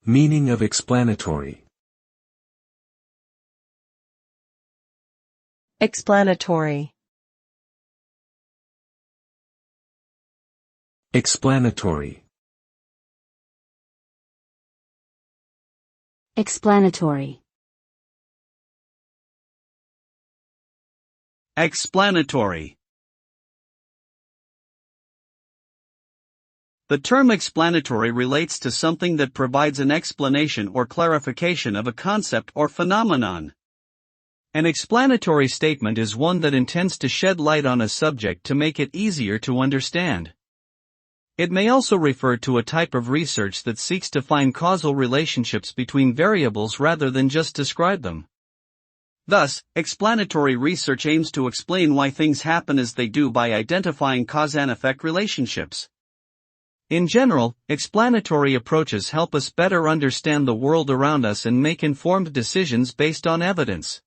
Meaning of explanatory. Explanatory. Explanatory. Explanatory. Explanatory. The term explanatory relates to something that provides an explanation or clarification of a concept or phenomenon. An explanatory statement is one that intends to shed light on a subject to make it easier to understand. It may also refer to a type of research that seeks to find causal relationships between variables rather than just describe them. Thus, explanatory research aims to explain why things happen as they do by identifying cause and effect relationships. In general, explanatory approaches help us better understand the world around us and make informed decisions based on evidence.